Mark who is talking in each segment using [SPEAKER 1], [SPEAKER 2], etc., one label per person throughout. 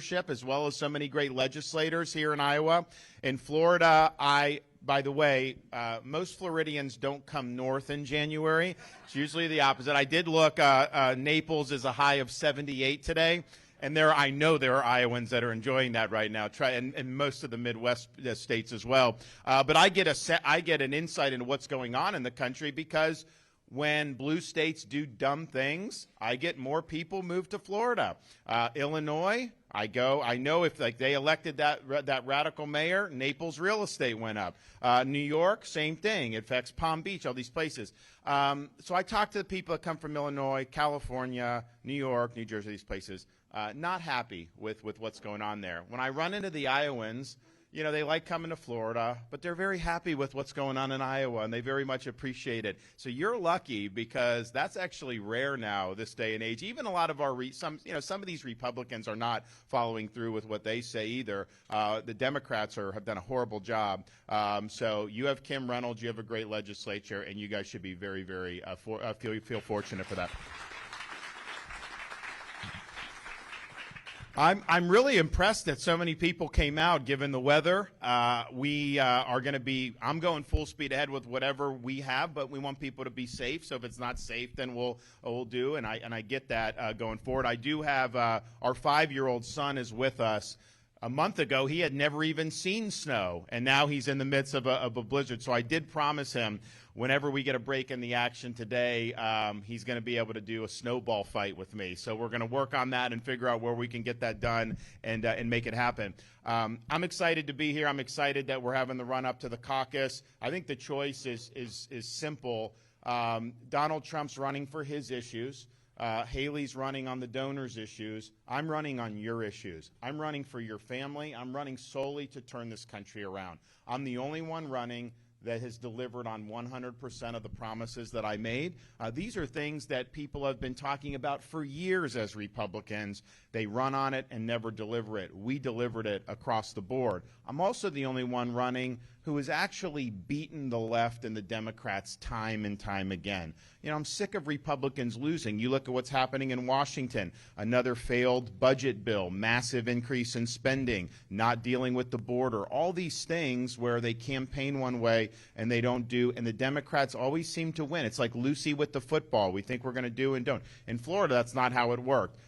[SPEAKER 1] as well as so many great legislators here in Iowa. In Florida, by the way, most Floridians don't come north in January. It's usually the opposite. I did look, Naples is a high of 78 today. And I know there are Iowans that are enjoying that right now, and most of the Midwest states as well. But I get an insight into what's going on in the country because when blue states do dumb things, I get more people move to Florida. Illinois, I know if they elected that radical mayor, Naples real estate went up. New York, same thing. It affects Palm Beach, all these places. So I talk to the people that come from Illinois, California, New York, New Jersey, these places. Not happy with what's going on there. When I run into the Iowans, they like coming to Florida, but they're very happy with what's going on in Iowa, and they very much appreciate it. So you're lucky because that's actually rare now this day and age. Even a lot of some of these Republicans are not following through with what they say either. The Democrats have done a horrible job. So you have Kim Reynolds, you have a great legislature, and you guys should be very, very feel fortunate for that. I'm really impressed that so many people came out given the weather. We are going to be, I'm going full speed ahead with whatever we have, but we want people to be safe. So if it's not safe, then we'll do. And I get that going forward. I do have our 5-year-old son is with us. A month ago, he had never even seen snow, and now he's in the midst of a blizzard. So I did promise him whenever we get a break in the action today, he's going to be able to do a snowball fight with me. So we're going to work on that and figure out where we can get that done and make it happen. I'm excited to be here. I'm excited that we're having the run up to the caucus. I think the choice is simple. Donald Trump's running for his issues. Haley's running on the donors' issues. I'm running on your issues. I'm running for your family. I'm running solely to turn this country around. I'm the only one running that has delivered on 100% of the promises that I made. These are things that people have been talking about for years as Republicans. They run on it and never deliver it. We delivered it across the board. I'm also the only one running who has actually beaten the left and the Democrats time and time again. I'm sick of Republicans losing. You look at what's happening in Washington, another failed budget bill, massive increase in spending, not dealing with the border, all these things where they campaign one way and they don't do, and the Democrats always seem to win. It's like Lucy with the football. We think we're going to do and don't. In Florida, that's not how it worked.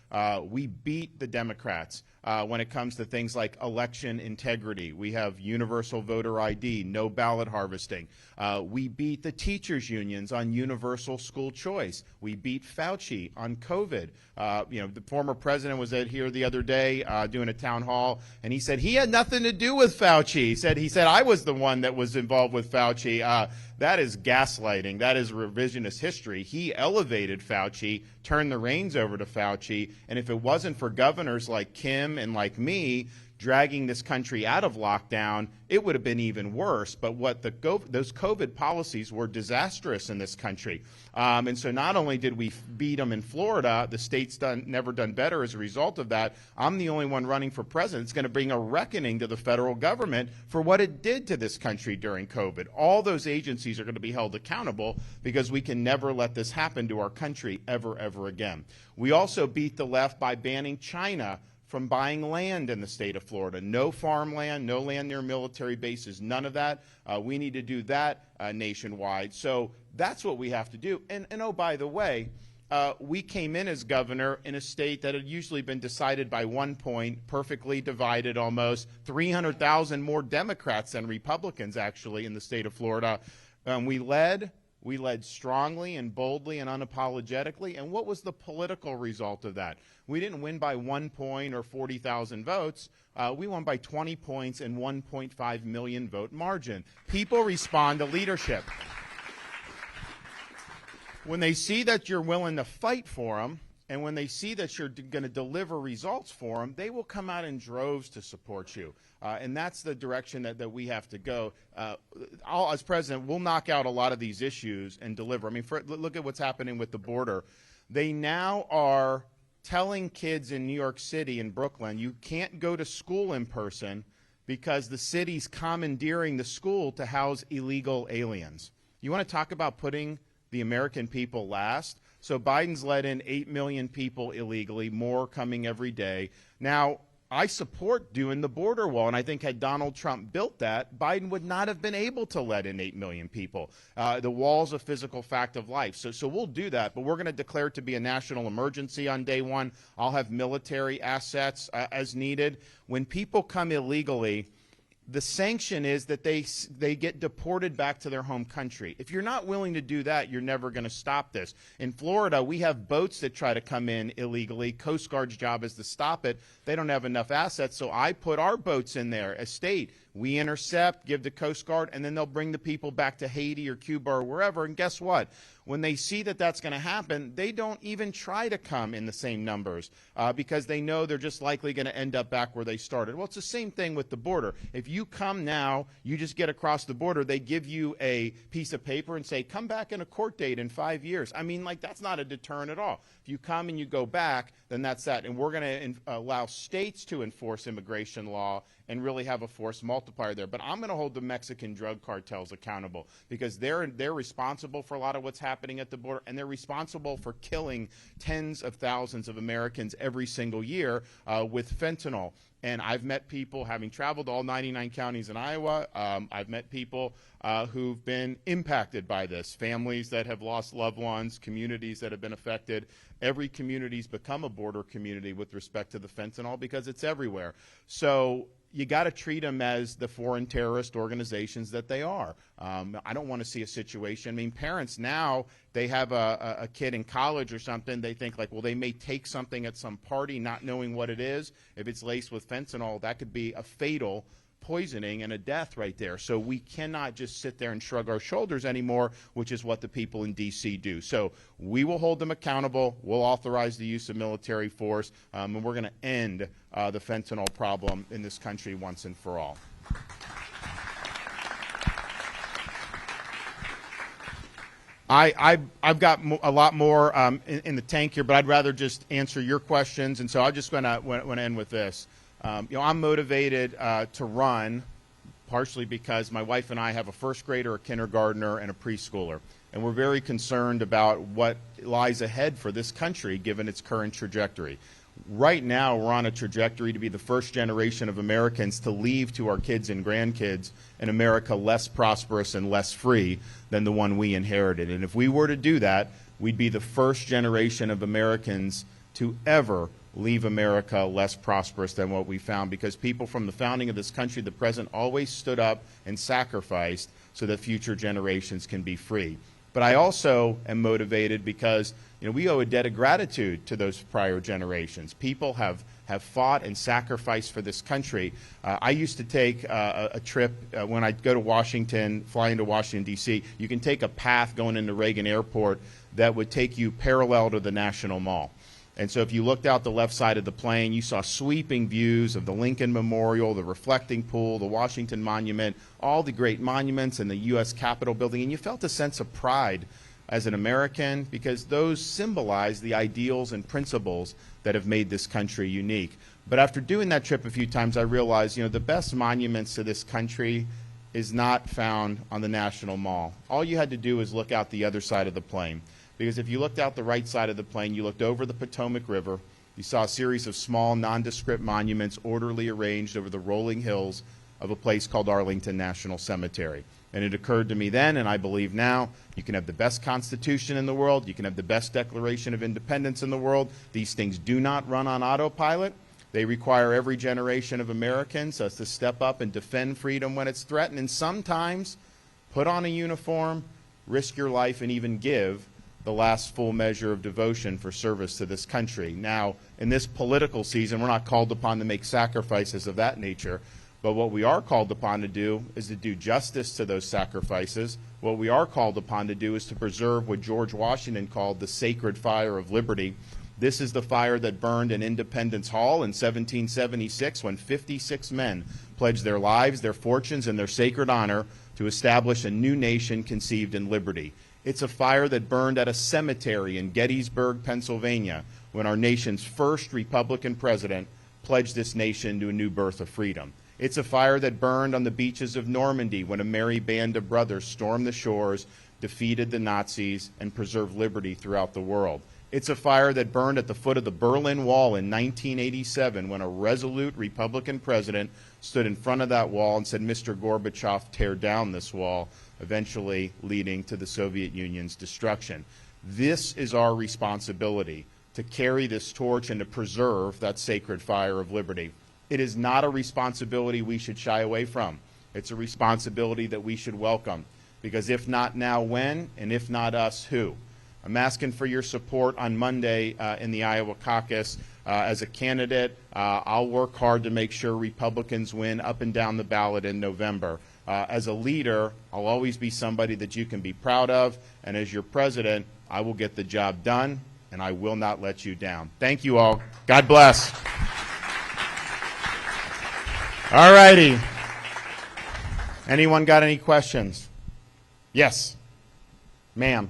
[SPEAKER 1] We beat the Democrats when it comes to things like election integrity. We have universal voter ID, no ballot harvesting. We beat the teachers' unions on universal school choice. We beat Fauci on COVID. The former president was here the other day doing a town hall, and he said he had nothing to do with Fauci. He said I was the one that was involved with Fauci. That is gaslighting. That is revisionist history. He elevated Fauci, turned the reins over to Fauci, and if it wasn't for governors like Kim and like me dragging this country out of lockdown, it would have been even worse. But those COVID policies were disastrous in this country. And so not only did we beat them in Florida, the state's never done better as a result of that. I'm the only one running for president. It's going to bring a reckoning to the federal government for what it did to this country during COVID. All those agencies are going to be held accountable because we can never let this happen to our country ever, ever again. We also beat the left by banning China from buying land in the state of Florida. No farmland, no land near military bases, none of that. We need to do that nationwide. So that's what we have to do. And oh, by the way, we came in as governor in a state that had usually been decided by 1 point, perfectly divided almost, 300,000 more Democrats than Republicans actually in the state of Florida. We led strongly and boldly and unapologetically. And what was the political result of that? We didn't win by 1 point or 40,000 votes. We won by 20 points and 1.5 million vote margin. People respond to leadership. When they see that you're willing to fight for them, and when they see that you're going to deliver results for them, they will come out in droves to support you. And that's the direction that we have to go. As president, we'll knock out a lot of these issues and deliver. I mean, look at what's happening with the border. They now are telling kids in New York City and Brooklyn, you can't go to school in person because the city's commandeering the school to house illegal aliens. You want to talk about putting the American people last? So Biden's let in 8 million people illegally, more coming every day. Now, I support doing the border wall, and I think had Donald Trump built that, Biden would not have been able to let in 8 million people. The wall's a physical fact of life. So we'll do that, but we're going to declare it to be a national emergency on day one. I'll have military assets as needed. When people come illegally, the sanction is that they get deported back to their home country. If you're not willing to do that, you're never going to stop this. In Florida, we have boats that try to come in illegally. Coast Guard's job is to stop it. They don't have enough assets, so I put our boats in there as state. We intercept, give the Coast Guard, and then they'll bring the people back to Haiti or Cuba or wherever. And guess what? When they see that that's going to happen, they don't even try to come in the same numbers because they know they're just likely going to end up back where they started. Well, it's the same thing with the border. If you come now, you just get across the border, they give you a piece of paper and say, come back in a court date in 5 years. I mean, like, that's not a deterrent at all. If you come and you go back, then that's that. And we're going to allow states to enforce immigration law and really have a force multiplier there. But I'm going to hold the Mexican drug cartels accountable because they're responsible for a lot of what's happening at the border, and they're responsible for killing tens of thousands of Americans every single year with fentanyl. And I've met people, having traveled to all 99 counties in Iowa, I've met people who've been impacted by this, families that have lost loved ones, communities that have been affected. Every community's become a border community with respect to the fentanyl because it's everywhere. So you got to treat them as the foreign terrorist organizations that they are. I don't want to see a situation. I mean, parents now, they have a kid in college or something. They think like, well, they may take something at some party not knowing what it is. If it's laced with fentanyl, that could be a fatal poisoning and a death right there. So we cannot just sit there and shrug our shoulders anymore, which is what the people in D.C. do. So we will hold them accountable. We'll authorize the use of military force, and we're going to end the fentanyl problem in this country once and for all. I've got a lot more in the tank here, but I'd rather just answer your questions, and so I'm just going to end with this. I'm motivated to run partially because my wife and I have a first grader, a kindergartner, and a preschooler. And we're very concerned about what lies ahead for this country given its current trajectory. Right now, we're on a trajectory to be the first generation of Americans to leave to our kids and grandkids an America less prosperous and less free than the one we inherited. And if we were to do that, we'd be the first generation of Americans to ever leave America less prosperous than what we found, because people from the founding of this country, the present, always stood up and sacrificed so that future generations can be free. But I also am motivated because we owe a debt of gratitude to those prior generations. People have fought and sacrificed for this country. I used to take a trip when I go to Washington, fly into Washington, D.C. You can take a path going into Reagan Airport that would take you parallel to the National Mall. And so if you looked out the left side of the plane, you saw sweeping views of the Lincoln Memorial, the reflecting pool, the Washington Monument, all the great monuments and the U.S. Capitol building. And you felt a sense of pride as an American because those symbolize the ideals and principles that have made this country unique. But after doing that trip a few times, I realized, the best monuments to this country is not found on the National Mall. All you had to do was look out the other side of the plane. Because if you looked out the right side of the plane, you looked over the Potomac River, you saw a series of small, nondescript monuments orderly arranged over the rolling hills of a place called Arlington National Cemetery. And it occurred to me then, and I believe now, you can have the best Constitution in the world, you can have the best Declaration of Independence in the world. These things do not run on autopilot. They require every generation of Americans to step up and defend freedom when it's threatened, and sometimes put on a uniform, risk your life, and even give the last full measure of devotion for service to this country. Now, in this political season, we're not called upon to make sacrifices of that nature, but what we are called upon to do is to do justice to those sacrifices. What we are called upon to do is to preserve what George Washington called the sacred fire of liberty. This is the fire that burned in Independence Hall in 1776 when 56 men pledged their lives, their fortunes, and their sacred honor to establish a new nation conceived in liberty. It's a fire that burned at a cemetery in Gettysburg, Pennsylvania, when our nation's first Republican president pledged this nation to a new birth of freedom. It's a fire that burned on the beaches of Normandy when a merry band of brothers stormed the shores, defeated the Nazis, and preserved liberty throughout the world. It's a fire that burned at the foot of the Berlin Wall in 1987 when a resolute Republican president stood in front of that wall and said, Mr. Gorbachev, tear down this wall, eventually leading to the Soviet Union's destruction. This is our responsibility, to carry this torch and to preserve that sacred fire of liberty. It is not a responsibility we should shy away from. It's a responsibility that we should welcome, because if not now, when? And if not us, who? I'm asking for your support on Monday in the Iowa caucus. As a candidate, I'll work hard to make sure Republicans win up and down the ballot in November. As a leader, I'll always be somebody that you can be proud of, and as your president, I will get the job done, and I will not let you down. Thank you all. God bless. All righty. Anyone got any questions? Yes. Ma'am.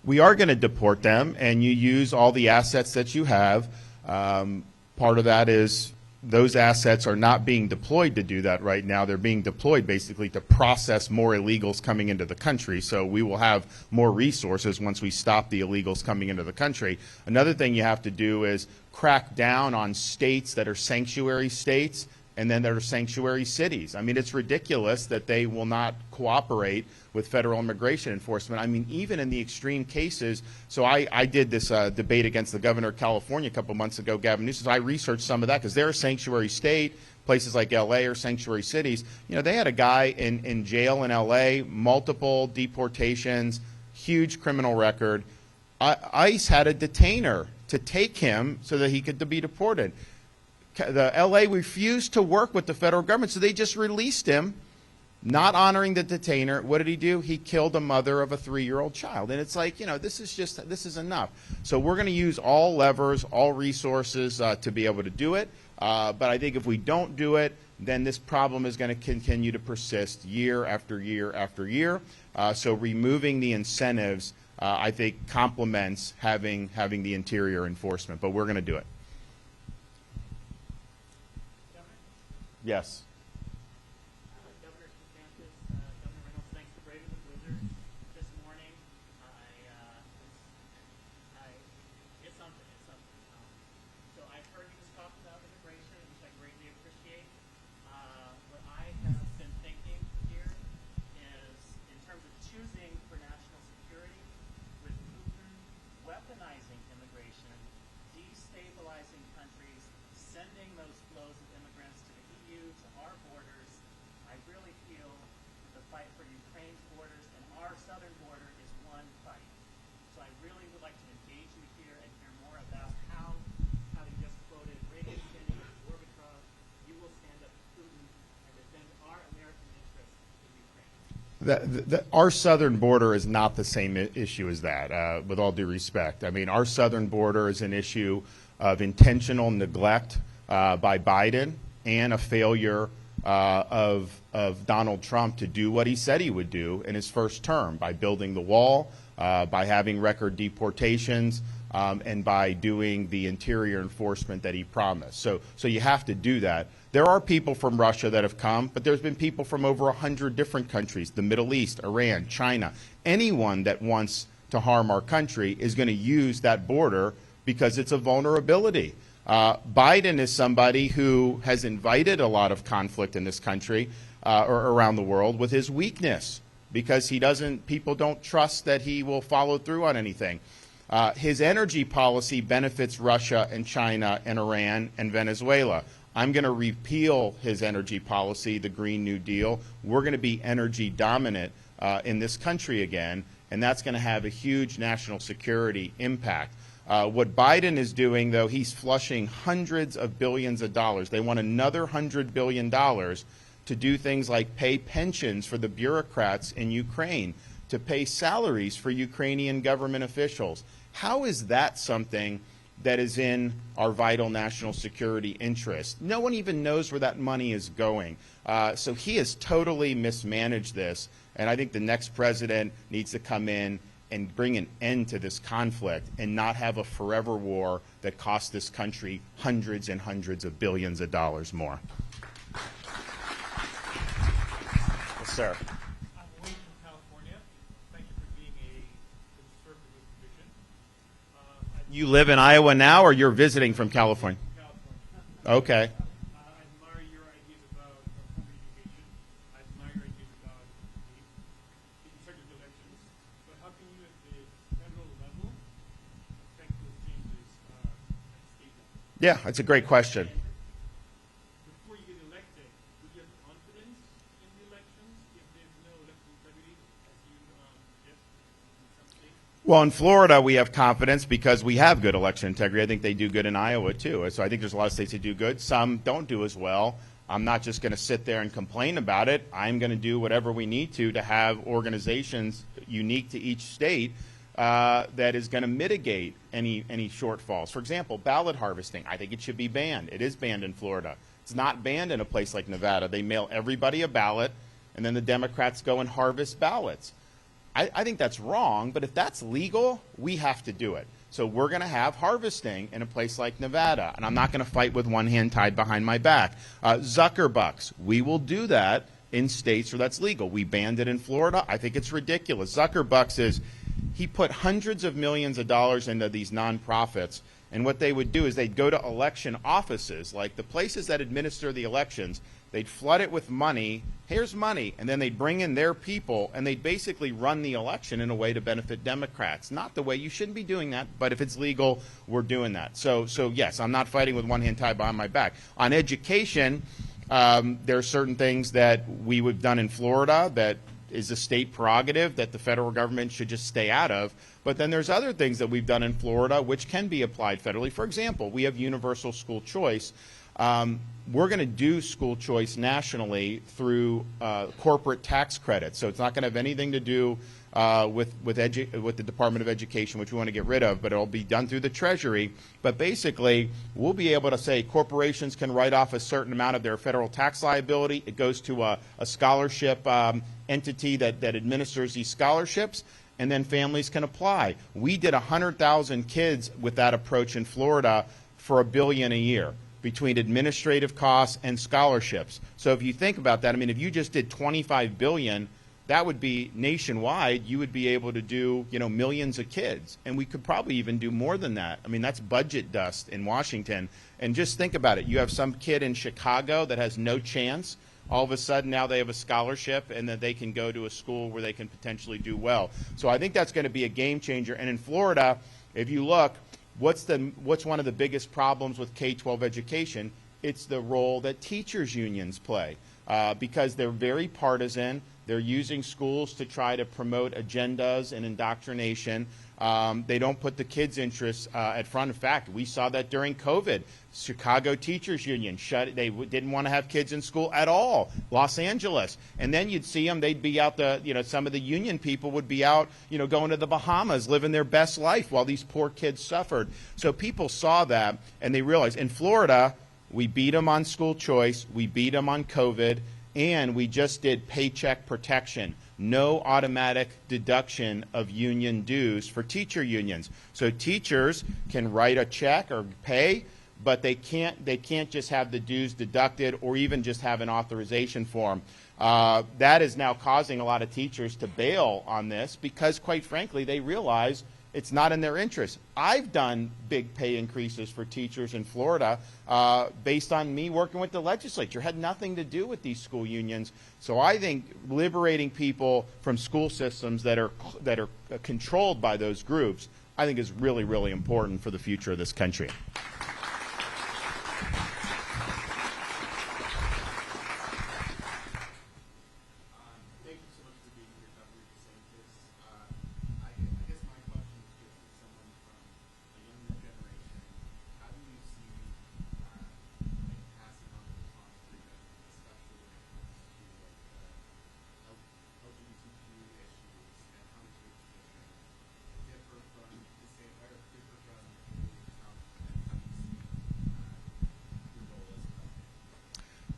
[SPEAKER 1] We are going to deport them, and you use all the assets that you have. Part of that is those assets are not being deployed to do that right now. They're being deployed basically to process more illegals coming into the country. So we will have more resources once we stop the illegals coming into the country. Another thing you have to do is crack down on states that are sanctuary states and then there are sanctuary cities. I mean, it's ridiculous that they will not cooperate with federal immigration enforcement. I mean, even in the extreme cases, so I did this debate against the governor of California a couple months ago, Gavin Newsom. I researched some of that because they're a sanctuary state. Places like L.A. are sanctuary cities. You know, they had a guy in jail in L.A., multiple deportations, huge criminal record. ICE had a detainer to take him so that he could be deported. The L.A. refused to work with the federal government, so they just released him, not honoring the detainer. What did he do? He killed the mother of a 3-year-old child. And it's like, you know, this is enough. So we're going to use all levers, all resources to be able to do it. But I think if we don't do it, then this problem is going to continue to persist year after year after year. So removing the incentives, I think, complements having the interior enforcement. But we're going to do it. Yes.
[SPEAKER 2] Governor DeSantis, Governor Reynolds, thanks for braving the blizzard this morning. It's something. So I've heard you talk about immigration, which I greatly appreciate. What I have been thinking here is, in terms of choosing for national security, with Putin weaponizing immigration, destabilizing countries, sending those flows of immigrants to the EU, to our borders, I really feel the fight for Ukraine's borders and our southern border is one fight. So I really would like to engage you here and hear more about how, having just quoted Reagan standing with Gorbachev, you will stand up to Putin and defend our American interests in Ukraine.
[SPEAKER 1] Our southern border is not the same issue as that, with all due respect. I mean, our southern border is an issue of intentional neglect by Biden and a failure of Donald Trump to do what he said he would do in his first term by building the wall, by having record deportations, and by doing the interior enforcement that he promised. So you have to do that. There are people from Russia that have come, but there's been people from over 100 different countries, the Middle East, Iran, China. Anyone that wants to harm our country is going to use that border because it's a vulnerability. Biden is somebody who has invited a lot of conflict in this country or around the world with his weakness because people don't trust that he will follow through on anything. His energy policy benefits Russia and China and Iran and Venezuela. I'm going to repeal his energy policy, the Green New Deal. We're going to be energy dominant in this country again, and that's going to have a huge national security impact. What Biden is doing, though, he's flushing hundreds of billions of dollars. They want another $100 billion to do things like pay pensions for the bureaucrats in Ukraine, to pay salaries for Ukrainian government officials. How is that something that is in our vital national security interest? No one even knows where that money is going. So he has totally mismanaged this, and I think the next president needs to come in and bring an end to this conflict and not have a forever war that costs this country hundreds and hundreds of billions of dollars more. Yes, sir.
[SPEAKER 3] I'm Wayne from California. Thank you for being a conservative vision.
[SPEAKER 1] You live in Iowa now, or you're visiting from California?
[SPEAKER 3] California.
[SPEAKER 1] Okay.
[SPEAKER 3] I admire your ideas about public education. I admire your ideas about the conservative elections. But how can you, at the federal level, affect those changes at state level?
[SPEAKER 1] Yeah, that's a great question.
[SPEAKER 3] Before you get elected, would you have confidence in the elections if there's no election integrity, as you suggest in some states?
[SPEAKER 1] Well, in Florida, we have confidence because we have good election integrity. I think they do good in Iowa, too. So I think there's a lot of states that do good. Some don't do as well. I'm not just going to sit there and complain about it. I'm going to do whatever we need to have organizations unique to each state that is going to mitigate any shortfalls. For example, ballot harvesting. I think it should be banned. It is banned in Florida. It's not banned in a place like Nevada. They mail everybody a ballot, and then the Democrats go and harvest ballots. I think that's wrong, but if that's legal, we have to do it. So we're going to have harvesting in a place like Nevada, and I'm not going to fight with one hand tied behind my back. Zuckerbucks, we will do that in states where that's legal. We banned it in Florida. I think it's ridiculous. Zuckerbucks he put hundreds of millions of dollars into these nonprofits, and what they would do is they'd go to election offices, like the places that administer the elections. They'd flood it with money. Here's money. And then they'd bring in their people, and they'd basically run the election in a way to benefit Democrats. Not the way. You shouldn't be doing that, but if it's legal, we're doing that. So yes, I'm not fighting with one hand tied behind my back. On education, there are certain things that we would have done in Florida that is a state prerogative that the federal government should just stay out of. But then there's other things that we've done in Florida which can be applied federally. For example, we have universal school choice. We're going to do school choice nationally through corporate tax credits. So it's not going to have anything to do with the Department of Education, which we want to get rid of, but it'll be done through the Treasury. But basically, we'll be able to say corporations can write off a certain amount of their federal tax liability. It goes to a scholarship entity that administers these scholarships, and then families can apply. We did 100,000 kids with that approach in Florida for $1 billion a year, between administrative costs and scholarships. So if you think about that, I mean, if you just did $25 billion, that would be nationwide. You would be able to do, millions of kids. And we could probably even do more than that. I mean, that's budget dust in Washington. And just think about it. You have some kid in Chicago that has no chance. All of a sudden, now they have a scholarship, and that they can go to a school where they can potentially do well. So I think that's going to be a game changer. And in Florida, if you look, what's one of the biggest problems with K-12 education? It's the role that teachers unions play because they're very partisan. They're using schools to try to promote agendas and indoctrination. They don't put the kids' interests at front. In fact, we saw that during COVID. Chicago Teachers Union they didn't want to have kids in school at all. Los Angeles. And then you'd see them, they'd be out some of the union people would be out, going to the Bahamas, living their best life while these poor kids suffered. So people saw that, and they realized in Florida, we beat them on school choice, we beat them on COVID, and we just did paycheck protection. No automatic deduction of union dues for teacher unions. So teachers can write a check or pay, but they can't just have the dues deducted or even just have an authorization form. That is now causing a lot of teachers to bail on this because, quite frankly, they realize it's not in their interest. I've done big pay increases for teachers in Florida based on me working with the legislature. It had nothing to do with these school unions. So I think liberating people from school systems that are controlled by those groups, I think is really, really important for the future of this country.
[SPEAKER 4] Thank you so much for being here, Dr. DeSantis. I guess my question is just as someone from a younger generation, how do you see passing on the responsibility, especially when it comes to LGBTQ issues, and how does your position differ from differ from Trump, and how do you see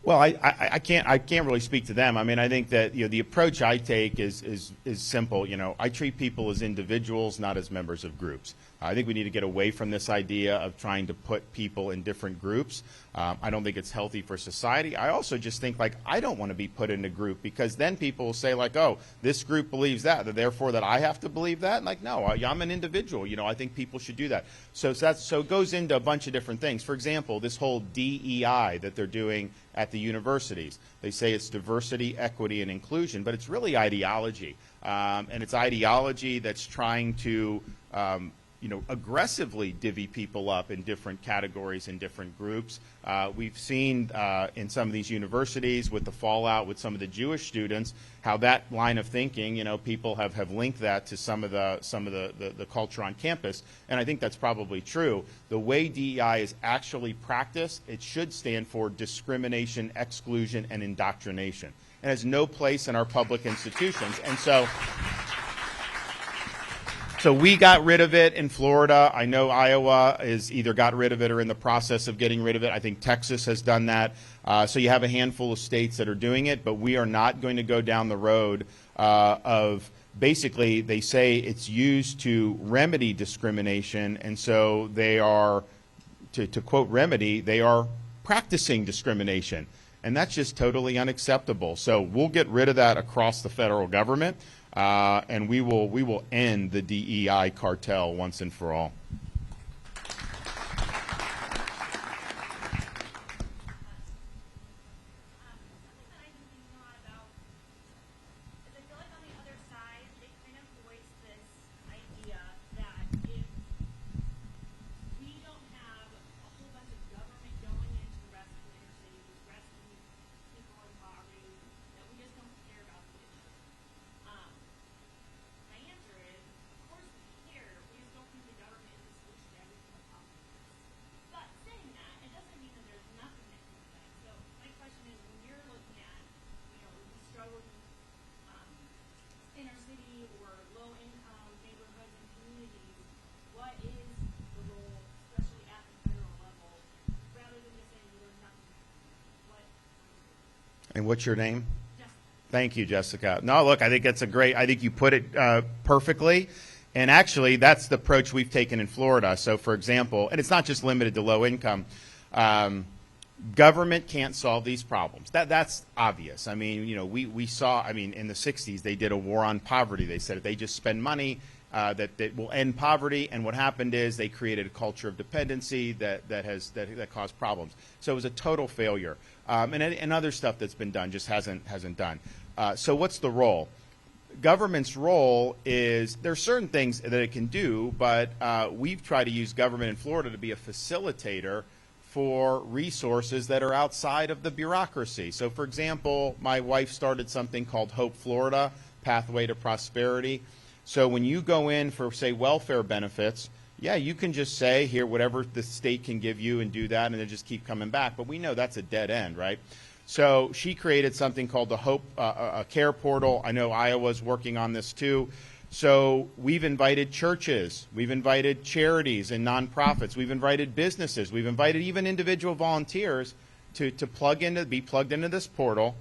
[SPEAKER 1] Well, I can't really speak to them. I mean, I think that, the approach I take is simple. I treat people as individuals, not as members of groups. I think we need to get away from this idea of trying to put people in different groups. I don't think it's healthy for society. I also just think, like, I don't want to be put in a group, because then people will say, like, oh, this group believes that, therefore that I have to believe that. And like, no, I'm an individual. I think people should do that. So it goes into a bunch of different things. For example, this whole DEI that they're doing at the universities. They say it's diversity, equity, and inclusion, but it's really ideology. And it's ideology that's trying to aggressively divvy people up in different categories and different groups. We've seen in some of these universities with the fallout with some of the Jewish students, how that line of thinking, people have linked that to some of the culture on campus, and I think that's probably true. The way DEI is actually practiced, it should stand for discrimination, exclusion, and indoctrination. It has no place in our public institutions, and so we got rid of it in Florida. I know Iowa is either got rid of it or in the process of getting rid of it. I think Texas has done that. So you have a handful of states that are doing it, but we are not going to go down the road of basically, they say it's used to remedy discrimination, and so they are, to quote remedy, they are practicing discrimination. And that's just totally unacceptable. So we'll get rid of that across the federal government. And we will end the DEI cartel once and for all. And what's your name? Jessica. Thank you, Jessica. No, look, I think that's I think you put it perfectly. And actually, that's the approach we've taken in Florida. So, for example, and it's not just limited to low income, government can't solve these problems. That's obvious. I mean, we saw, in the 60s, they did a war on poverty. They said if they just spend money, that will end poverty, and what happened is they created a culture of dependency that caused problems. So it was a total failure, and other stuff that's been done just hasn't done. So what's the role? Government's role is there are certain things that it can do, but we've tried to use government in Florida to be a facilitator for resources that are outside of the bureaucracy. So, for example, my wife started something called Hope Florida, Pathway to Prosperity. So when you go in for, say, welfare benefits, yeah, you can just say, here, whatever the state can give you and do that, and then just keep coming back. But we know that's a dead end, right? So she created something called the Hope Care Portal. I know Iowa's working on this too. So we've invited churches, we've invited charities and nonprofits, we've invited businesses, we've invited even individual volunteers to be plugged into this portal.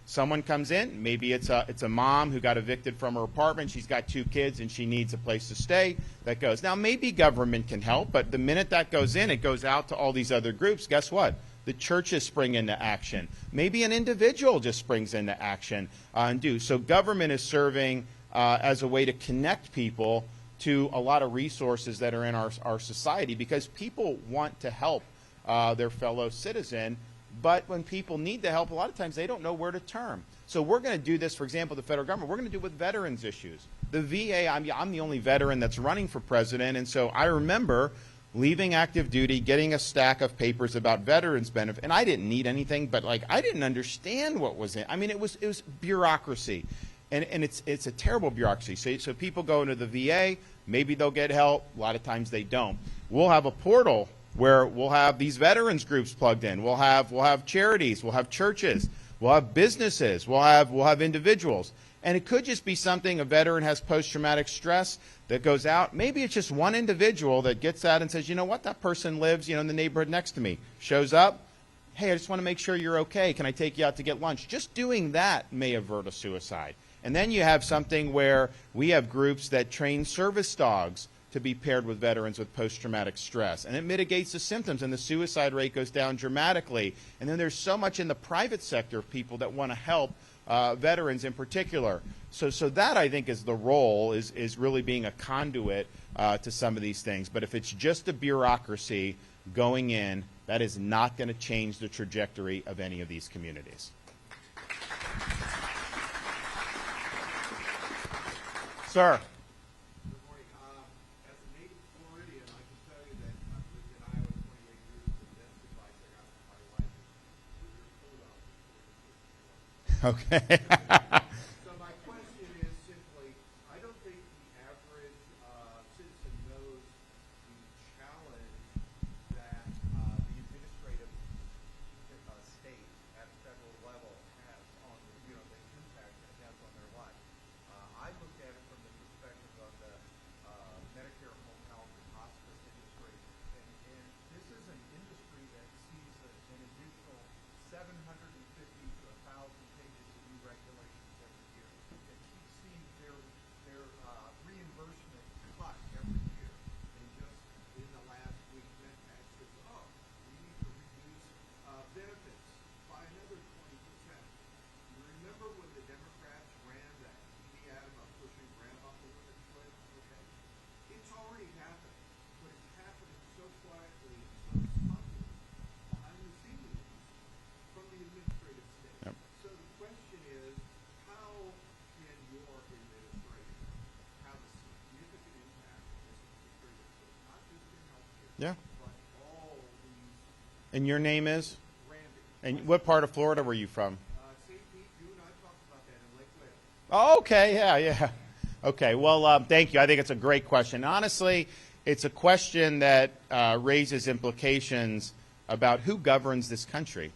[SPEAKER 1] Someone comes in, maybe it's a mom who got evicted from her apartment, she's got 2 kids and she needs a place to stay. That goes. Now maybe government can help, but the minute that goes in, it goes out to all these other groups. Guess what? The churches spring into action. Maybe an individual just springs into action and do. So government is serving as a way to connect people to a lot of resources that are in our society, because people want to help their fellow citizen. But when people need the help, a lot of times they don't know where to turn. So we're going to do this, for example, the federal government. We're going to do it with veterans issues. The VA, I'm the only veteran that's running for president, and so I remember leaving active duty, getting a stack of papers about veterans benefit, and I didn't need anything, but I didn't understand what was in. It was bureaucracy, and it's a terrible bureaucracy. So people go into the VA, maybe they'll get help. A lot of times they don't. We'll have a portal where we'll have these veterans groups plugged in. We'll have charities, we'll have churches, we'll have businesses, we'll have individuals. And it could just be something, a veteran has post-traumatic stress that goes out. Maybe it's just one individual that gets out and says, you know what, that person lives, in the neighborhood next to me. Shows up, hey, I just want to make sure you're okay. Can I take you out to get lunch? Just doing that may avert a suicide. And then you have something where we have groups that train service dogs to be paired with veterans with post-traumatic stress. And it mitigates the symptoms, and the suicide rate goes down dramatically. And then there's so much in the private sector of people that want to help veterans in particular. So that, I think, is the role, is really being a conduit to some of these things. But if it's just a bureaucracy going in, that is not going to change the trajectory of any of these communities. Sir.
[SPEAKER 4] Good morning. As a native Floridian, I can tell you that I've lived in Iowa 28 years, and best advice I got from my wife is your coat out before you get to work.
[SPEAKER 1] Okay.
[SPEAKER 4] So my question is simply, I don't think the average citizen knows the challenge that the administrative state at federal level has on, the impact it has on their life. I looked at it from the perspective of the Medicare home health and hospice industry, and this is an industry that sees an additional 750 to 1,000 pages of new regulations every year. It keeps seeing their reimbursement cut every year. And just in the last week, MedPAC says, oh, we need to reduce benefits by another 20%. You remember when the Democrats ran that TV ad about pushing grandma over the cliff? Okay. It's already happened, but it's happening so quietly and so smugly behind the scenes from the administrative state.
[SPEAKER 1] Yep.
[SPEAKER 4] So the question is, how can your administration have a significant impact on this administrative state, not just in healthcare,
[SPEAKER 1] Yeah.
[SPEAKER 4] but all these
[SPEAKER 1] And your name is?
[SPEAKER 4] Randy.
[SPEAKER 1] And what part of Florida were you from?
[SPEAKER 4] St. Pete, you and I talked about that in Lake Wales.
[SPEAKER 1] Oh, okay, yeah. Okay, well, thank you. I think it's a great question. Honestly, it's a question that raises implications about who governs this country.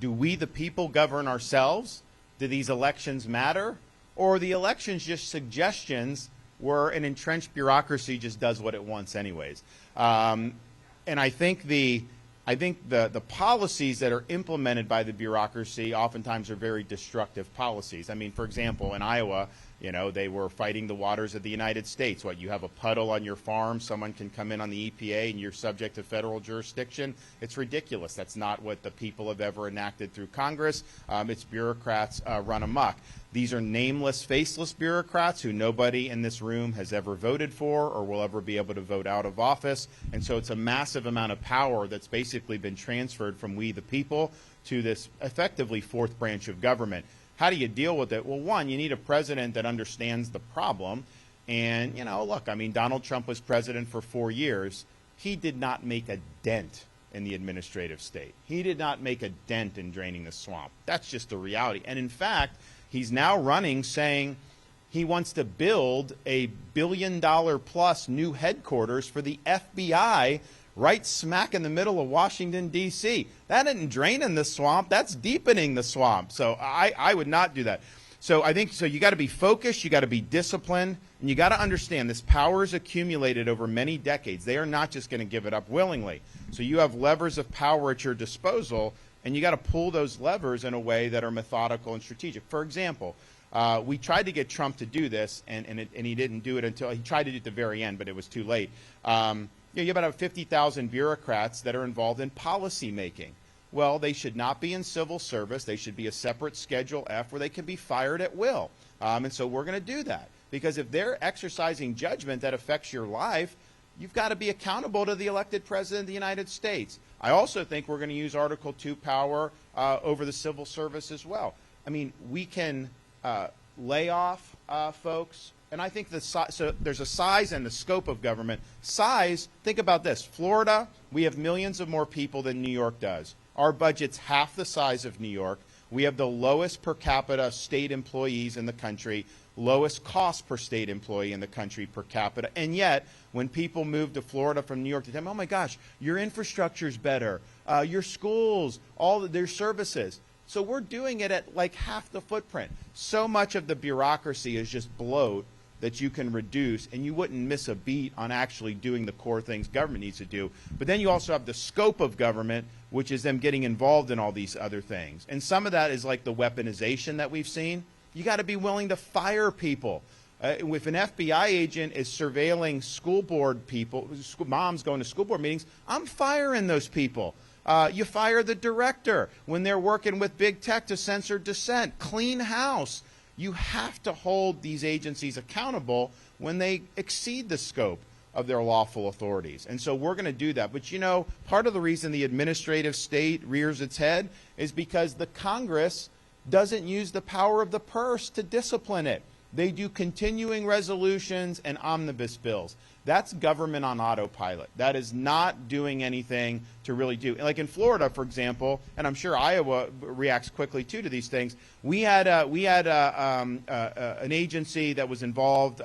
[SPEAKER 1] Do we, the people, govern ourselves? Do these elections matter? Or are the elections just suggestions where an entrenched bureaucracy just does what it wants anyways? And I think the policies that are implemented by the bureaucracy oftentimes are very destructive policies. I mean, for example, in Iowa, they were fighting the waters of the United States. What, you have a puddle on your farm, someone can come in on the EPA and you're subject to federal jurisdiction? It's ridiculous. That's not what the people have ever enacted through Congress. It's bureaucrats run amok. These are nameless, faceless bureaucrats who nobody in this room has ever voted for or will ever be able to vote out of office. And so it's a massive amount of power that's basically been transferred from we, the people, to this effectively fourth branch of government. How do you deal with it? Well, one, you need a president that understands the problem. And, look, I mean, Donald Trump was president for 4 years. He did not make a dent in the administrative state. He did not make a dent in draining the swamp. That's just the reality. And in fact, he's now running saying he wants to build a $1 billion plus new headquarters for the FBI right smack in the middle of Washington, D.C. That isn't draining the swamp. That's deepening the swamp. So I would not do that. So I think you got to be focused, you got to be disciplined, and you got to understand this power is accumulated over many decades. They are not just going to give it up willingly. So you have levers of power at your disposal, and you got to pull those levers in a way that are methodical and strategic. For example, we tried to get Trump to do this, and he didn't do it until he tried to do it at the very end, but it was too late. You have about 50,000 bureaucrats that are involved in policy making. Well, they should not be in civil service. They should be a separate Schedule F where they can be fired at will. And so we're going to do that. Because if they're exercising judgment that affects your life, you've got to be accountable to the elected president of the United States. I also think we're going to use Article 2 power over the civil service as well. I mean, we can lay off folks. And I think so there's a size and the scope of government. Size, think about this. Florida, we have millions of more people than New York does. Our budget's half the size of New York. We have the lowest per capita state employees in the country, lowest cost per state employee in the country per capita. And yet, when people move to Florida from New York, they tell them, oh my gosh, your infrastructure's better, your schools, all their services. So we're doing it at like half the footprint. So much of the bureaucracy is just bloat that you can reduce, and you wouldn't miss a beat on actually doing the core things government needs to do. But then you also have the scope of government, which is them getting involved in all these other things. And some of that is like the weaponization that we've seen. You got to be willing to fire people. If an FBI agent is surveilling school board people, moms going to school board meetings, I'm firing those people. You fire the director when they're working with big tech to censor dissent. Clean house. You have to hold these agencies accountable when they exceed the scope of their lawful authorities. And so we're going to do that. But you know, part of the reason the administrative state rears its head is because the Congress doesn't use the power of the purse to discipline it. They do continuing resolutions and omnibus bills. That's government on autopilot. That is not doing anything to really do. Like in Florida, for example, and I'm sure Iowa reacts quickly too to these things. We had an agency that was involved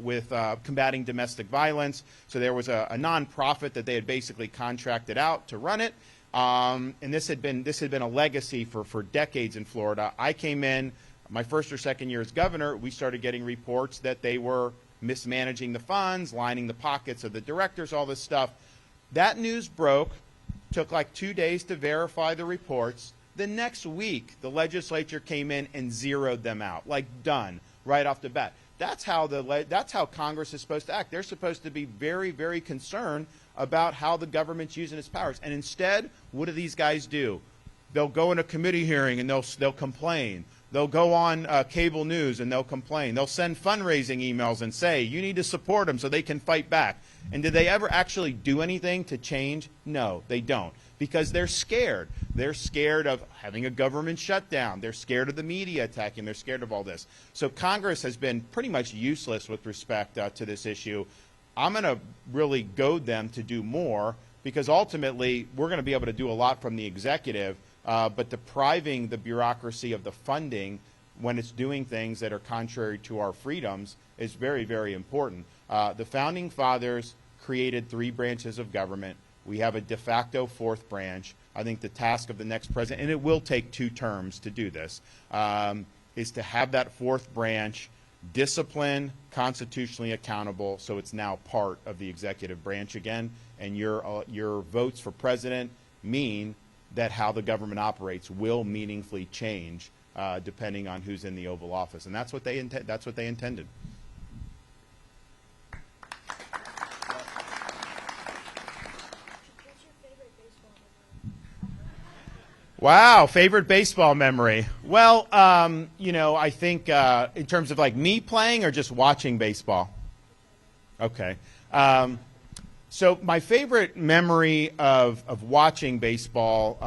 [SPEAKER 1] with combating domestic violence. So there was a nonprofit that they had basically contracted out to run it. And this had been a legacy for decades in Florida. I came in my first or second year as governor. We started getting reports that they were mismanaging the funds, lining the pockets of the directors, all this stuff. That news broke, took like 2 days to verify the reports. The next week, the legislature came in and zeroed them out, like done, right off the bat. That's how Congress is supposed to act. They're supposed to be very, very concerned about how the government's using its powers. And instead, what do these guys do? They'll go in a committee hearing and they'll complain. They'll go on cable news and they'll complain. They'll send fundraising emails and say, you need to support them so they can fight back. And did they ever actually do anything to change? No, they don't. Because they're scared. They're scared of having a government shutdown. They're scared of the media attacking. They're scared of all this. So Congress has been pretty much useless with respect to this issue. I'm going to really goad them to do more because ultimately we're going to be able to do a lot from the executive. But depriving the bureaucracy of the funding when it's doing things that are contrary to our freedoms is very, very important. The Founding Fathers created 3 branches of government. We have a de facto 4th branch. I think the task of the next president, and it will take 2 terms to do this, is to have that 4th branch disciplined, constitutionally accountable, so it's now part of the executive branch again. And your votes for president mean that how the government operates will meaningfully change depending on who's in the Oval Office, and that's what they intended.
[SPEAKER 5] What's your favorite baseball memory?
[SPEAKER 1] Wow, favorite baseball memory. Well, you know, I think in terms of like me playing or just watching baseball. Okay. So my favorite memory of watching baseball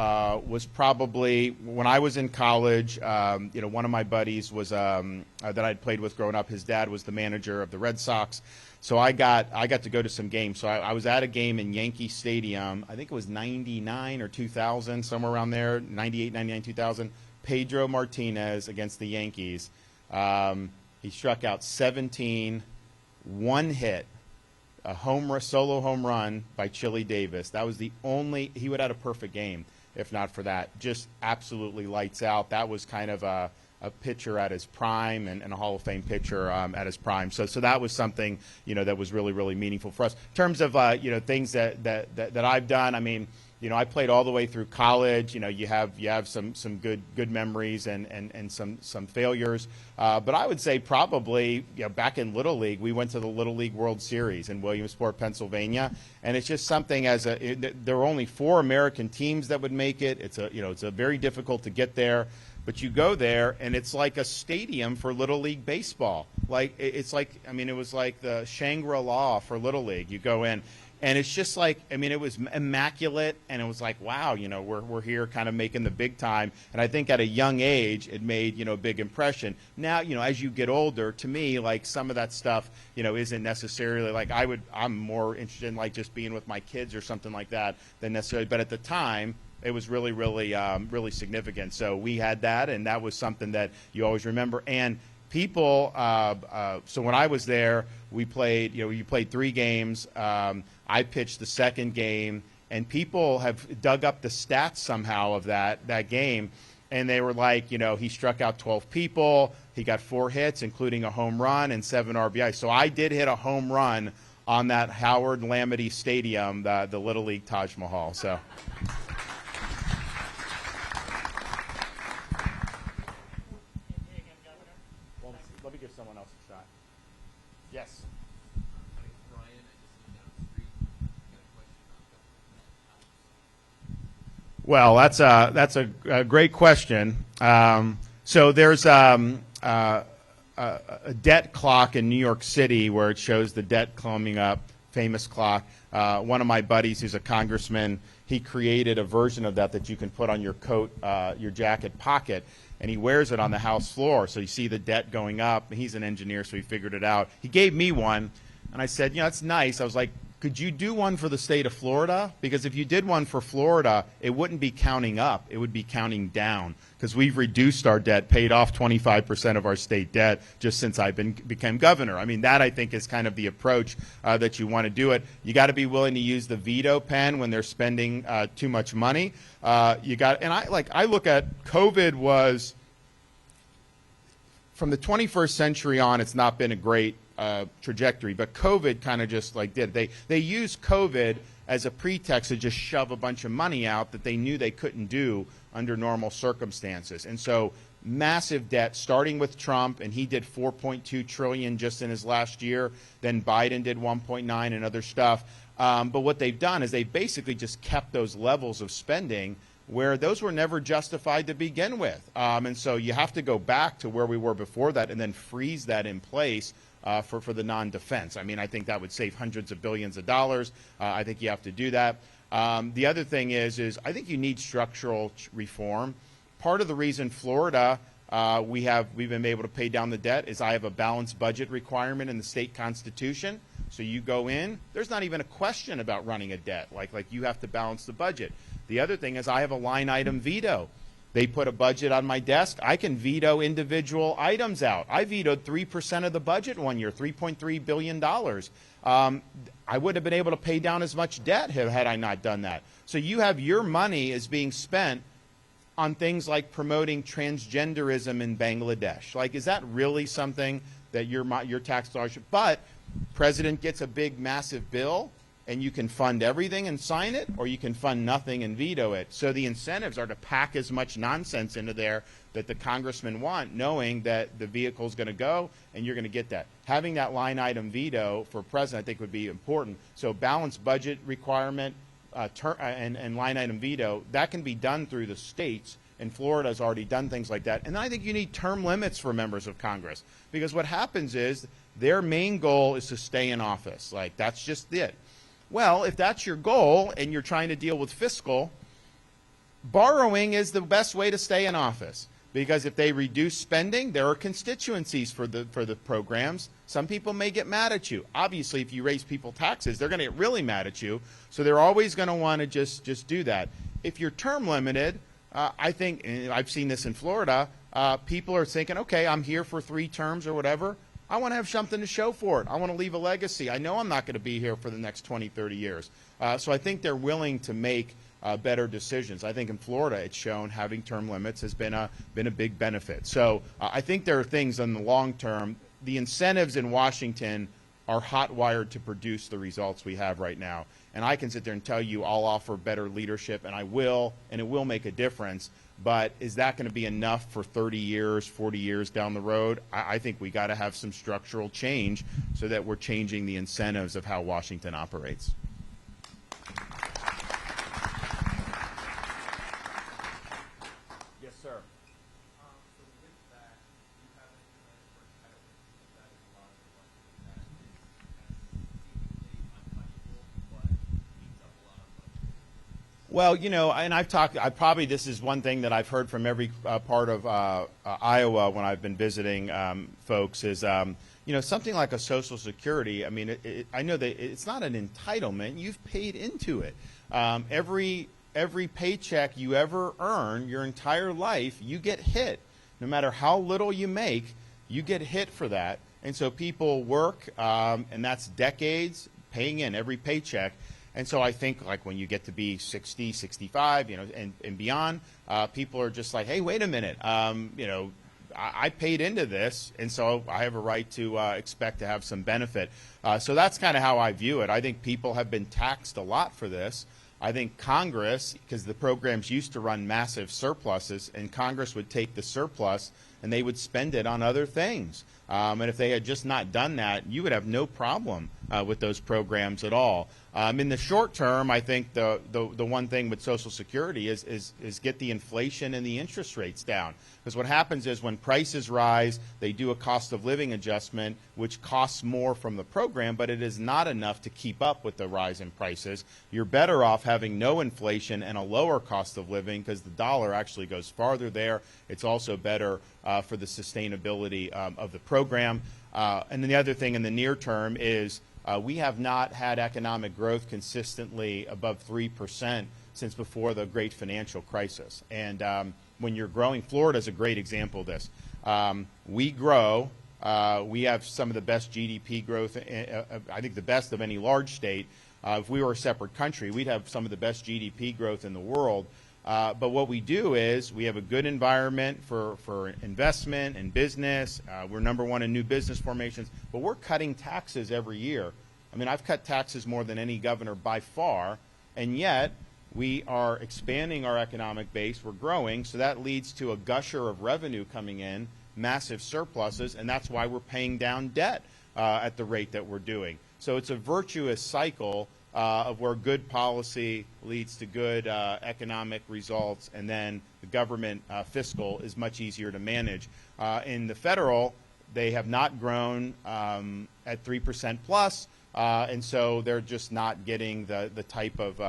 [SPEAKER 1] was probably when I was in college. You know, one of my buddies was that I'd played with growing up. His dad was the manager of the Red Sox, so I got to go to some games. So I was at a game in Yankee Stadium. I think it was '99 or 2000, somewhere around there. '98, '99, 2000. Pedro Martinez against the Yankees. He struck out 17, 1 hit. A solo home run by Chili Davis. That was the only, he would have had a perfect game if not for that. Just absolutely lights out. That was kind of a pitcher at his prime and a Hall of Fame pitcher at his prime. So that was something, you know, that was really, really meaningful for us. In terms of, you know, things that I've done, I mean, you know, I played all the way through college. You know, you have some good memories and some failures. But I would say probably, you know, back in Little League, we went to the Little League World Series in Williamsport, Pennsylvania, and it's just something there were only 4 American teams that would make it. It's a very difficult to get there. But you go there, and it's like a stadium for Little League baseball. Like it's like, I mean, it was like the Shangri-La for Little League. You go in, and it's just like, I mean, it was immaculate, and it was like, wow, you know, we're here kind of making the big time. And I think at a young age, it made, you know, a big impression. Now, you know, as you get older, to me, like some of that stuff, you know, isn't necessarily like I'm more interested in like just being with my kids or something like that than necessarily. But at the time, it was really, really, really significant. So we had that, and that was something that you always remember. And people, so when I was there, we played, you know, you played 3 games. I pitched the second game, and people have dug up the stats somehow of that game, and they were like, you know, he struck out 12 people. He got 4 hits, including a home run and 7 RBI. So I did hit a home run on that Howard Lamity Stadium, the Little League Taj Mahal. So. Let me give someone else a shot. Yes.
[SPEAKER 6] My name's Brian. I just live down the street. I got a question on government house.
[SPEAKER 1] Well, that's a great question. So there's a debt clock in New York City where it shows the debt climbing up, famous clock. One of my buddies who's a congressman, he created a version of that you can put on your coat, your jacket pocket, and he wears it on the House floor. So you see the debt going up. He's an engineer, so he figured it out. He gave me one, and I said, that's nice. I was like, could you do one for the state of Florida? Because if you did one for Florida, it wouldn't be counting up. It would be counting down, because we've reduced our debt, paid off 25% of our state debt just since I became governor. I mean, that I think is kind of the approach that you want to do it. You got to be willing to use the veto pen when they're spending too much money. I look at COVID was, from the 21st century on, it's not been a great trajectory, but COVID kind of just did. They used COVID as a pretext to just shove a bunch of money out that they knew they couldn't do under normal circumstances. And so massive debt, starting with Trump, and he did $4.2 trillion just in his last year. Then Biden did 1.9 and other stuff. But what they've done is they basically just kept those levels of spending where those were never justified to begin with. And so you have to go back to where we were before that and then freeze that in place for the non-defense. I mean, I think that would save hundreds of billions of dollars. I think you have to do that. The other thing is I think you need structural reform. Part of the reason Florida, we've been able to pay down the debt is I have a balanced budget requirement in the state constitution. So you go in, there's not even a question about running a debt. Like you have to balance the budget. The other thing is I have a line item veto. They put a budget on my desk. I can veto individual items out. I vetoed 3% of the budget one year, $3.3 billion. I would have been able to pay down as much debt had I not done that. So you have your money is being spent on things like promoting transgenderism in Bangladesh. Like, is that really something that your tax dollars should? But president gets a big, massive bill, and you can fund everything and sign it, or you can fund nothing and veto it. So the incentives are to pack as much nonsense into there that the congressmen want, knowing that the vehicle is going to go and you're going to get that. Having that line item veto for president, I think, would be important. So balanced budget requirement and line item veto, that can be done through the states, and Florida has already done things like that. And I think you need term limits for members of Congress, because what happens is their main goal is to stay in office. Like, that's just it. Well, if that's your goal and you're trying to deal with fiscal, borrowing is the best way to stay in office, because if they reduce spending, there are constituencies for the programs. Some people may get mad at you. Obviously, if you raise people taxes, they're going to get really mad at you. So they're always going to want to just do that. If you're term limited, I think, and I've seen this in Florida, people are thinking, okay, I'm here for 3 terms or whatever. I want to have something to show for it. I want to leave a legacy. I know I'm not going to be here for the next 20, 30 years. So I think they're willing to make better decisions. I think in Florida it's shown having term limits has been a big benefit. So I think there are things in the long term. The incentives in Washington are hot-wired to produce the results we have right now. And I can sit there and tell you I'll offer better leadership, and I will, and it will make a difference. But is that going to be enough for 30 years, 40 years down the road? I think we got to have some structural change so that we're changing the incentives of how Washington operates. Yes, sir.
[SPEAKER 6] So with that, you haven't implemented for entitlements. That is a lot of the budget that is seemingly untouchable, but eats up a lot of budget.
[SPEAKER 1] Well, and this is one thing that I've heard from every part of Iowa when I've been visiting folks is, something like a Social Security. I mean, I know that it's not an entitlement. You've paid into it. Every paycheck you ever earn your entire life, you get hit. No matter how little you make, you get hit for that. And so people work, and that's decades paying in every paycheck. And so I think, like, when you get to be 60, 65, and beyond, people are just like, hey, wait a minute, I paid into this, and so I have a right to expect to have some benefit. So that's kind of how I view it. I think people have been taxed a lot for this. I think Congress, because the programs used to run massive surpluses, and Congress would take the surplus and they would spend it on other things. And if they had just not done that, you would have no problem with those programs at all. In the short term, I think the one thing with Social Security is get the inflation and the interest rates down. Because what happens is when prices rise, they do a cost of living adjustment, which costs more from the program, but it is not enough to keep up with the rise in prices. You're better off having no inflation and a lower cost of living because the dollar actually goes farther there. It's also better for the sustainability of the program. And then the other thing in the near term is we have not had economic growth consistently above 3% since before the great financial crisis. And when you're growing, Florida is a great example of this. We grow. We have some of the best GDP growth, I think the best of any large state. If we were a separate country, we'd have some of the best GDP growth in the world. But what we do is we have a good environment for investment and business. We're number one in new business formations, but we're cutting taxes every year. I mean, I've cut taxes more than any governor by far, and yet we are expanding our economic base. We're growing, so that leads to a gusher of revenue coming in, massive surpluses, and that's why we're paying down debt at the rate that we're doing. So it's a virtuous cycle of where good policy leads to good economic results, and then the government fiscal is much easier to manage. In the federal, they have not grown at 3% plus, and so they're just not getting the type of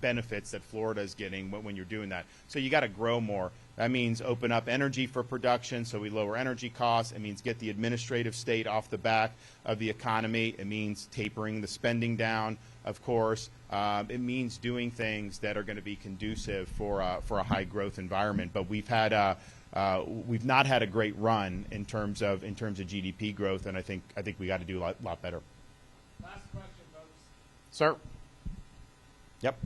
[SPEAKER 1] benefits that Florida is getting when you're doing that. So you got to grow more. That means open up energy for production, so we lower energy costs. It means get the administrative state off the back of the economy. It means tapering the spending down, of course. It means doing things that are going to be conducive for a high growth environment. But we've not had a great run in terms of GDP growth, and I think we got to do a lot better.
[SPEAKER 3] Last question, folks.
[SPEAKER 1] Sir. Yep.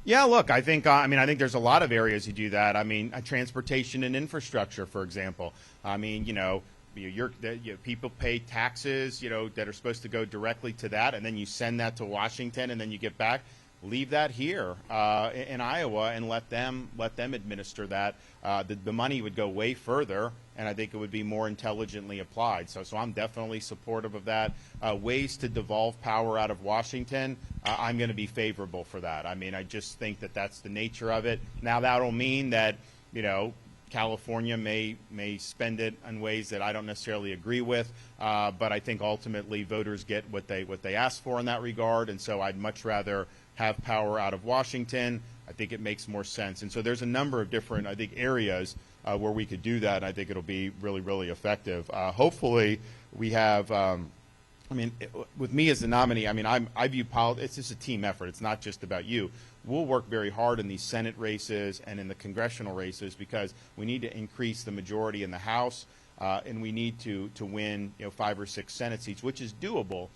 [SPEAKER 1] Yeah, look, I think there's a lot of areas you do that. I mean, transportation and infrastructure, for example. I mean, people pay taxes, that are supposed to go directly to that, and then you send that to Washington, and then you get back. Leave that here in Iowa and let them administer that. The money would go way further, and I think it would be more intelligently applied. So I'm definitely supportive of that. Ways to devolve power out of Washington, I'm going to be favorable for that. I mean, I just think that that's the nature of it. Now, that'll mean that, California may spend it in ways that I don't necessarily agree with, but I think ultimately voters get what they ask for in that regard, and so I'd much rather have power out of Washington. I think it makes more sense. And so there's a number of different, I think, areas where we could do that. I think it'll be really, really effective. Hopefully we have, with me as the nominee, I view politics, it's just a team effort. It's not just about you. We'll work very hard in these Senate races and in the congressional races because we need to increase the majority in the House, and we need to win 5 or 6 Senate seats, which is doable.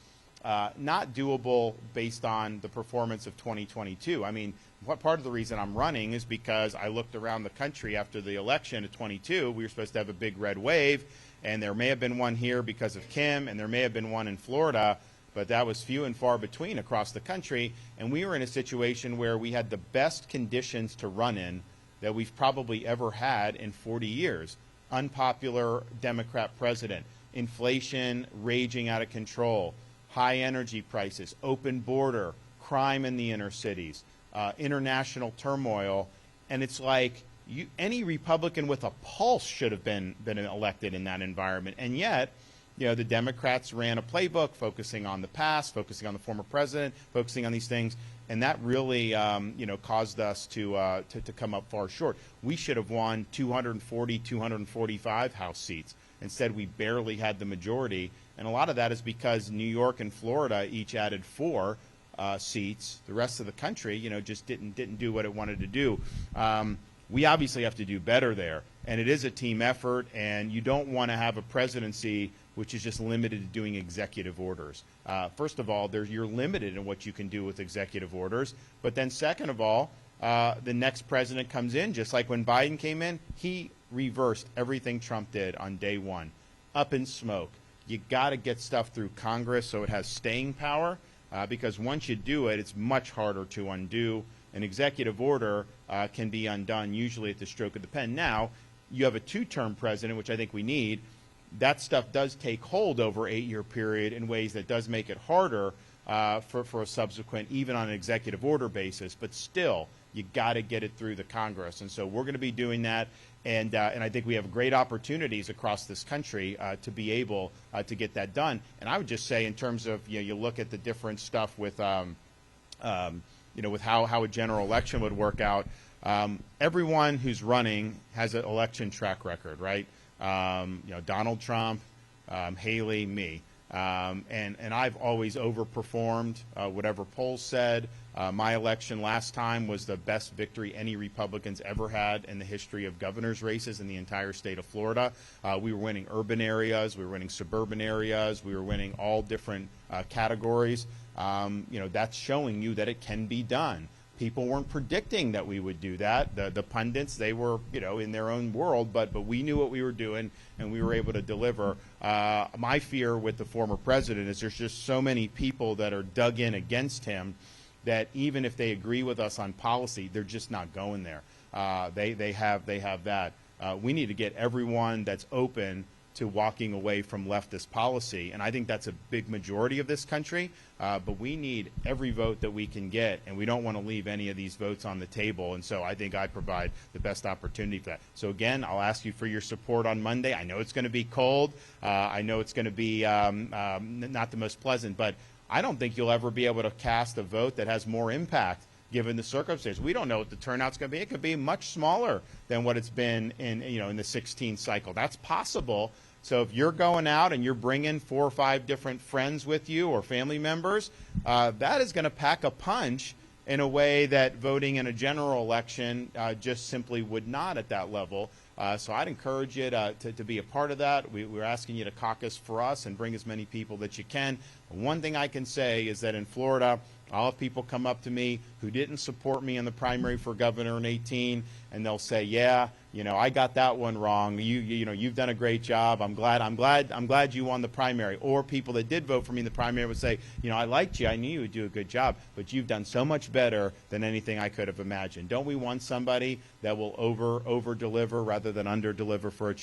[SPEAKER 1] Not doable based on the performance of 2022. I mean, what part of the reason I'm running is because I looked around the country after the election of 22. We were supposed to have a big red wave, and there may have been one here because of Kim, and there may have been one in Florida, but that was few and far between across the country. And we were in a situation where we had the best conditions to run in that we've probably ever had in 40 years. Unpopular Democrat president, inflation raging out of control, high energy prices, open border, crime in the inner cities, international turmoil, and it's like any Republican with a pulse should have been elected in that environment. And yet, the Democrats ran a playbook focusing on the past, focusing on the former president, focusing on these things, and that really caused us to come up far short. We should have won 240, 245 House seats. Instead, we barely had the majority. And a lot of that is because New York and Florida each added 4 seats. The rest of the country, just didn't do what it wanted to do. We obviously have to do better there. And it is a team effort, and you don't want to have a presidency which is just limited to doing executive orders. First of all, you're limited in what you can do with executive orders. But then second of all, the next president comes in, just like when Biden came in, he reversed everything Trump did on day one. Up in smoke. You got to get stuff through Congress so it has staying power, because once you do it, it's much harder to undo. An executive order can be undone usually at the stroke of the pen. Now, you have a two-term president, which I think we need. That stuff does take hold over an 8-year period in ways that does make it harder for a subsequent, even on an executive order basis. But still, you got to get it through the Congress. And so we're going to be doing that. And I think we have great opportunities across this country to be able to get that done. And I would just say, in terms of, you look at the different stuff with, with how a general election would work out. Everyone who's running has an election track record, right? Donald Trump, Haley, me. And I've always overperformed whatever polls said. My election last time was the best victory any Republicans ever had in the history of governor's races in the entire state of Florida. We were winning urban areas, we were winning suburban areas, we were winning all different categories. That's showing you that it can be done. People weren't predicting that we would do that. The pundits, they were, in their own world, but we knew what we were doing, and we were able to deliver. My fear with the former president is there's just so many people that are dug in against him that even if they agree with us on policy, they're just not going there. They have that. We need to get everyone that's open to walking away from leftist policy, and I think that's a big majority of this country, but we need every vote that we can get, and we don't want to leave any of these votes on the table, and so I think I provide the best opportunity for that. So again, I'll ask you for your support on Monday. I know it's going to be cold. I know it's going to be not the most pleasant, but I don't think you'll ever be able to cast a vote that has more impact given the circumstances. We don't know what the turnout's going to be. It could be much smaller than what it's been in the 16th cycle. That's possible. So if you're going out and you're bringing 4 or 5 different friends with you or family members, that is going to pack a punch in a way that voting in a general election just simply would not at that level. So I'd encourage you to be a part of that. We're asking you to caucus for us and bring as many people that you can. One thing I can say is that in Florida, I'll have people come up to me who didn't support me in the primary for governor in 18, and they'll say, "Yeah, I got that one wrong. You've done a great job. I'm glad you won the primary." Or people that did vote for me in the primary would say, "I liked you. I knew you would do a good job, but you've done so much better than anything I could have imagined." Don't we want somebody that will over deliver rather than under deliver for a